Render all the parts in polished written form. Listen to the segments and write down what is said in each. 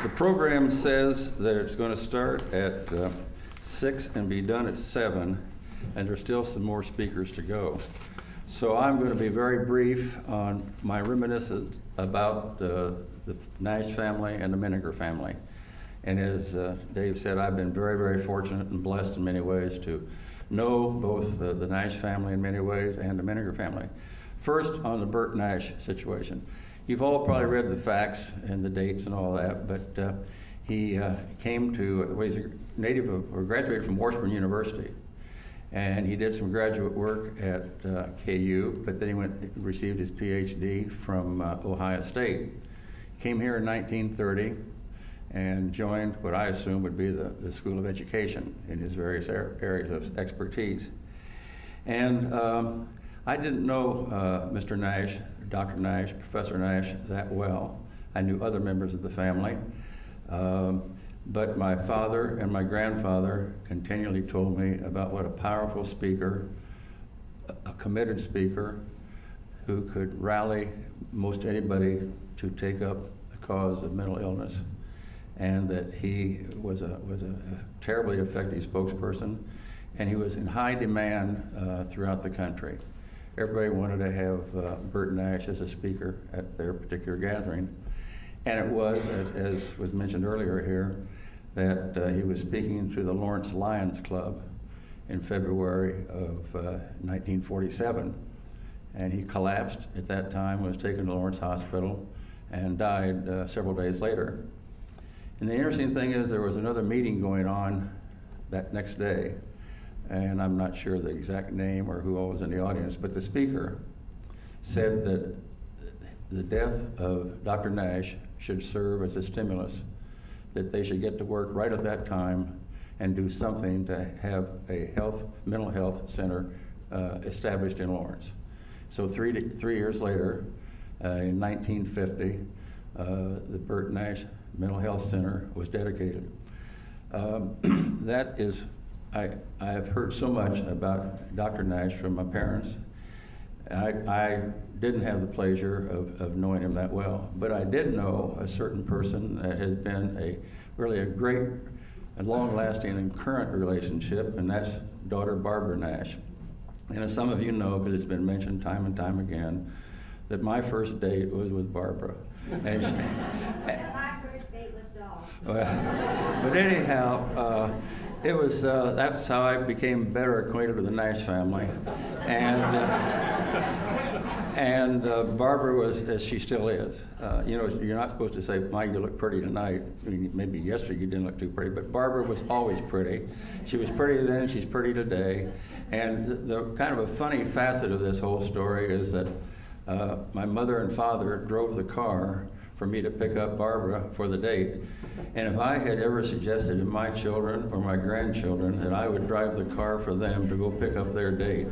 The program says that it's going to start at 6 and be done at 7, and there's still some more speakers to go. So I'm going to be very brief on my reminiscence about the Nash family and the Menniger family. And as Dave said, I've been very, very fortunate and blessed in many ways to know both the Nash family in many ways and the Menniger family. First, on the Bert Nash situation. You've all probably read the facts and the dates and all that, but he came to, well, he's a native of, or graduated from Washburn University. And he did some graduate work at KU, but then he went and received his PhD from Ohio State. He came here in 1930 and joined what I assume would be the School of Education in his various areas of expertise. And I didn't know Mr. Nash, Dr. Nash, Professor Nash that well. I knew other members of the family. But my father and my grandfather continually told me about what a powerful speaker, a committed speaker, who could rally most anybody to take up the cause of mental illness, and that he was a terribly effective spokesperson, and he was in high demand throughout the country. Everybody wanted to have Bert Nash as a speaker at their particular gathering. And it was, as was mentioned earlier here, that he was speaking to the Lawrence Lions Club in February of 1947. And he collapsed at that time, was taken to Lawrence Hospital, and died several days later. And the interesting thing is there was another meeting going on that next day, and I'm not sure the exact name or who all was in the audience, but the speaker said that the death of Dr. Nash should serve as a stimulus, that they should get to work right at that time and do something to have a mental health center established in Lawrence. So three years later, in 1950, the Bert Nash Mental Health Center was dedicated. That is, I have heard so much about Dr. Nash from my parents. I didn't have the pleasure of knowing him that well, but I did know a certain person that has been really a great and long-lasting and current relationship, and that's daughter Barbara Nash. And as some of you know, because it's been mentioned time and time again, that my first date was with Barbara. And she, my first date with Dolph. Well, but anyhow, it was, that's how I became better acquainted with the Nash family. And Barbara was, as she still is. You know, you're not supposed to say, Mike, you look pretty tonight. I mean, maybe yesterday you didn't look too pretty, but Barbara was always pretty. She was pretty then, she's pretty today. And the kind of a funny facet of this whole story is that my mother and father drove the car for me to pick up Barbara for the date. And if I had ever suggested to my children or my grandchildren that I would drive the car for them to go pick up their date,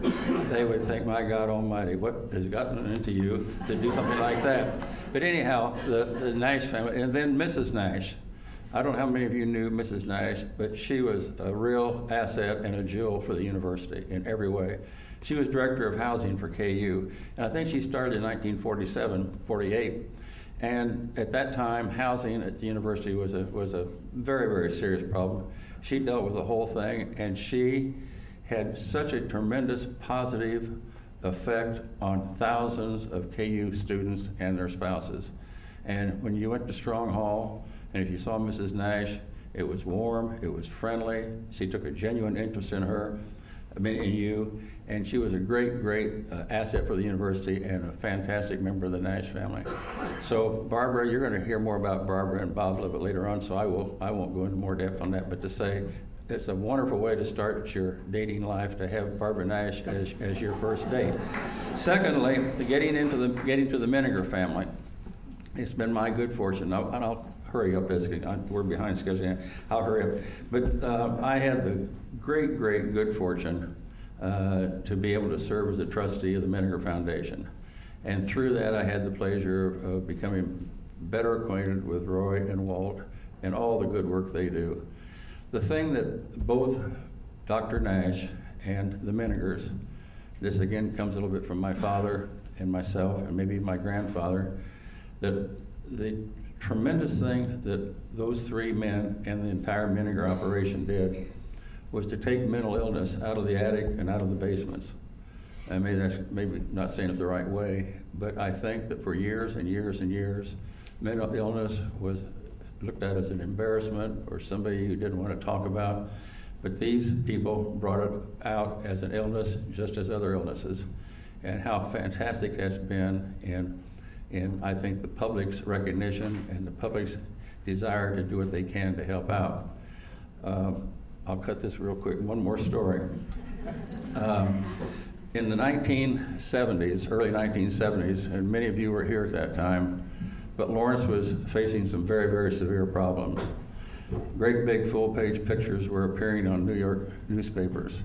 they would think, my God almighty, what has gotten into you to do something like that? But anyhow, the Nash family, and then Mrs. Nash. I don't know how many of you knew Mrs. Nash, but she was a real asset and a jewel for the university in every way. She was director of housing for KU, and I think she started in 1947, 48. And at that time, housing at the university was a very, very serious problem. She dealt with the whole thing, and she had such a tremendous positive effect on thousands of KU students and their spouses. And when you went to Strong Hall, and if you saw Mrs. Nash, it was warm, it was friendly. She took a genuine interest in you, and she was a great, great asset for the university and a fantastic member of the Nash family. So Barbara, you're going to hear more about Barbara and Bob a little bit later on, so I won't go into more depth on that, but to say it's a wonderful way to start your dating life to have Barbara Nash as your first date. Secondly, getting to the Menniger family. It's been my good fortune, and I'll hurry up as we're behind schedule. I'll hurry up. But I had the great, great good fortune to be able to serve as a trustee of the Menniger Foundation. And through that, I had the pleasure of becoming better acquainted with Roy and Walt and all the good work they do. The thing that both Dr. Nash and the Mennigers, this again comes a little bit from my father and myself and maybe my grandfather, that they tremendous thing that those three men and the entire Menniger operation did was to take mental illness out of the attic and out of the basements. I mean, that's maybe not saying it the right way, but I think that for years and years and years, mental illness was looked at as an embarrassment or somebody who didn't want to talk about. But these people brought it out as an illness, just as other illnesses, and how fantastic that's been in I think the public's recognition and the public's desire to do what they can to help out. I'll cut this real quick. One more story. In the 1970s, early 1970s, and many of you were here at that time, but Lawrence was facing some very, very severe problems. Great big full-page pictures were appearing on New York newspapers.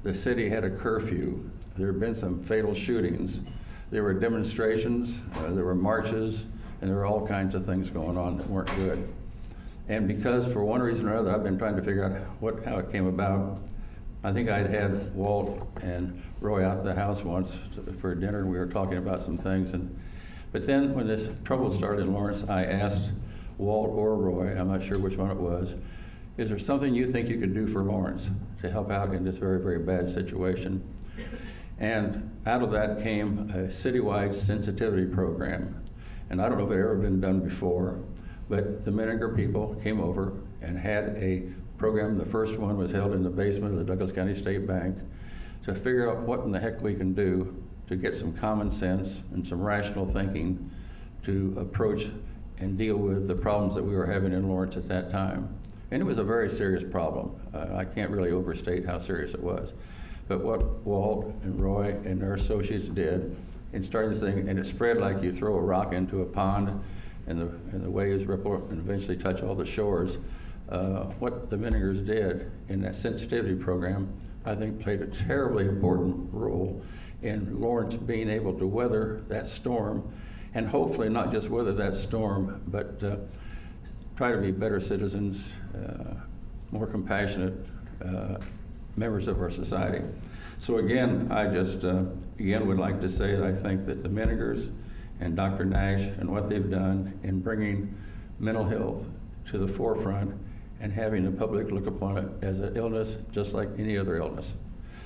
The city had a curfew. There had been some fatal shootings. There were demonstrations, there were marches, and there were all kinds of things going on that weren't good. And because for one reason or another, I've been trying to figure out how it came about. I think I'd had Walt and Roy out to the house once for dinner, and we were talking about some things. But then when this trouble started in Lawrence, I asked Walt or Roy, I'm not sure which one it was, is there something you think you could do for Lawrence to help out in this very, very bad situation? And out of that came a citywide sensitivity program. And I don't know if it had ever been done before, but the Menniger people came over and had a program. The first one was held in the basement of the Douglas County State Bank to figure out what in the heck we can do to get some common sense and some rational thinking to approach and deal with the problems that we were having in Lawrence at that time. And it was a very serious problem. I can't really overstate how serious it was. But what Walt and Roy and their associates did in starting this thing, and it spread like you throw a rock into a pond and the waves ripple and eventually touch all the shores. What the Mennigers did in that sensitivity program, I think played a terribly important role in Lawrence being able to weather that storm, and hopefully not just weather that storm, but try to be better citizens, more compassionate members of our society. So again, I just again would like to say that I think that the Mennigers and Dr. Nash and what they've done in bringing mental health to the forefront and having the public look upon it as an illness just like any other illness.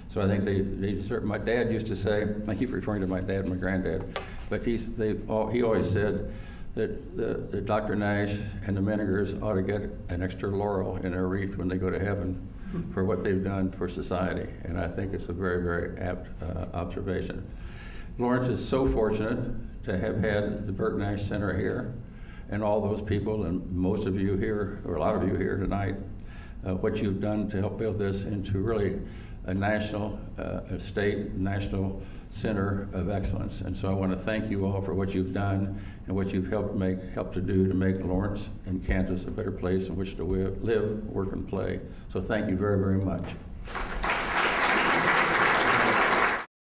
So I think they deserve. My dad used to say, I keep referring to my dad and my granddad, but he always said that Dr. Nash and the Mennigers ought to get an extra laurel in their wreath when they go to heaven for what they've done for society. And I think it's a very, very apt observation. Lawrence is so fortunate to have had the Burt Nash Center here and all those people, and most of you here, or a lot of you here tonight, what you've done to help build this into really a national, a state, national center of excellence. And so I want to thank you all for what you've done and what you've helped to do to make Lawrence and Kansas a better place in which to live, work, and play. So thank you very, very much.